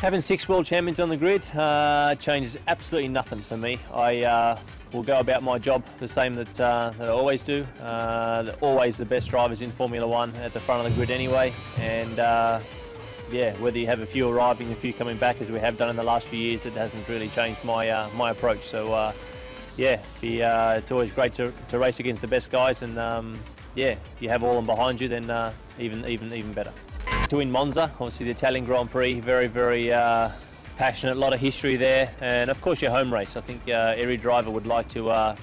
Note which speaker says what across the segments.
Speaker 1: Having 6 world champions on the grid changes absolutely nothing for me. I will go about my job the same that I always do. Always the best drivers in Formula 1 at the front of the grid anyway. And yeah, whether you have a few arriving, a few coming back, as we have done in the last few years, it hasn't really changed my my approach. So yeah, it's always great to race against the best guys, and yeah, if you have all of them behind you, then even better. To win Monza, obviously the Italian Grand Prix, very passionate, a lot of history there, and of course your home race. I think every driver would like to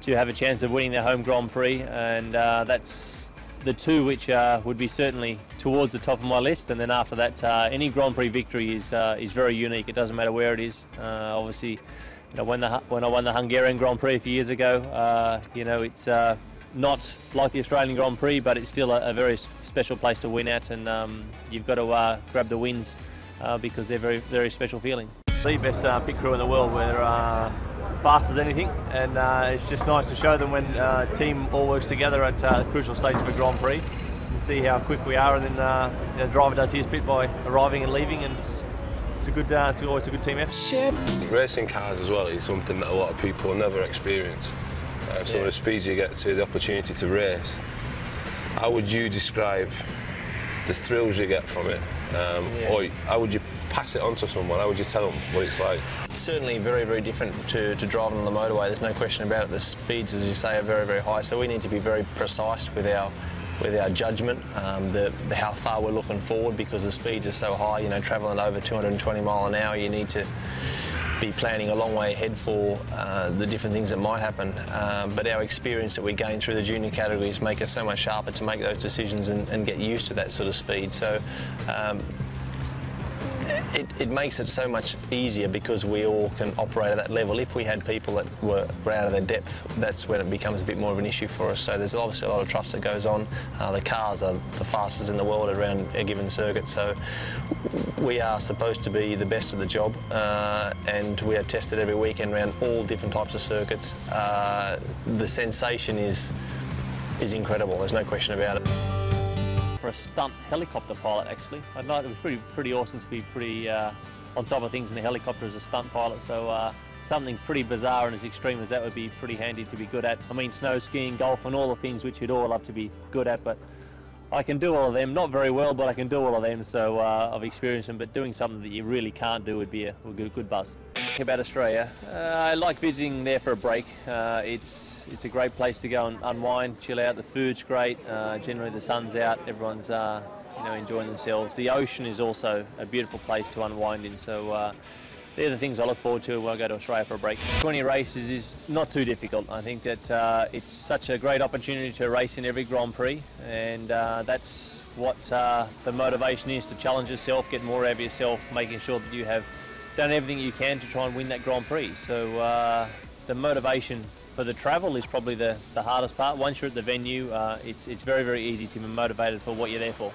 Speaker 1: have a chance of winning their home Grand Prix, and that's the two which would be certainly towards the top of my list. And then after that, any Grand Prix victory is very unique. It doesn't matter where it is. Obviously, you know, when I won the Hungarian Grand Prix a few years ago, you know, it's not like the Australian Grand Prix, but it's still a very special place to win at, and you've got to grab the wins because they're very special feeling. The best pit crew in the world. We're fast as anything, and it's just nice to show them when a team all works together at a crucial stage of a Grand Prix, and see how quick we are. And then the driver does his bit by arriving and leaving, and it's always a good team effort.
Speaker 2: Racing cars as well is something that a lot of people never experience. Some of the speeds you get to, the opportunity to race. How would you describe the thrills you get from it? Or how would you pass it on to someone? How would you tell them what it's like?
Speaker 3: It's certainly very different to driving on the motorway. There's no question about it. The speeds, as you say, are very high. So we need to be very precise with our judgment, how far we're looking forward, because the speeds are so high. You know, travelling over 220 mile an hour, you need to be planning a long way ahead for the different things that might happen. But our experience that we gain through the junior categories make us so much sharper to make those decisions and get used to that sort of speed. So it makes it so much easier because we all can operate at that level. If we had people that were out of their depth, that's when it becomes a bit more of an issue for us. So there's obviously a lot of trust that goes on. The cars are the fastest in the world around a given circuit, so we are supposed to be the best at the job, and we are tested every weekend around all different types of circuits. The sensation is incredible, there's no question about it.
Speaker 1: For a stunt helicopter pilot, actually, I'd like it was pretty awesome to be pretty on top of things in a helicopter as a stunt pilot. So something pretty bizarre and as extreme as that would be pretty handy to be good at. I mean, snow skiing, golf, and all the things which you'd all love to be good at, but I can do all of them. Not very well, but I can do all of them. So I've experienced them. But doing something that you really can't do would be a good buzz. About Australia, I like visiting there for a break. It's a great place to go and unwind, chill out. The food's great. Generally the sun's out. Everyone's you know, enjoying themselves. The ocean is also a beautiful place to unwind in. So they're the things I look forward to when I go to Australia for a break. 20 races is not too difficult. I think that it's such a great opportunity to race in every Grand Prix, and that's what the motivation is, to challenge yourself, get more out of yourself, making sure that you have done everything you can to try and win that Grand Prix. So the motivation for the travel is probably the hardest part. Once you're at the venue, it's very easy to be motivated for what you're there for.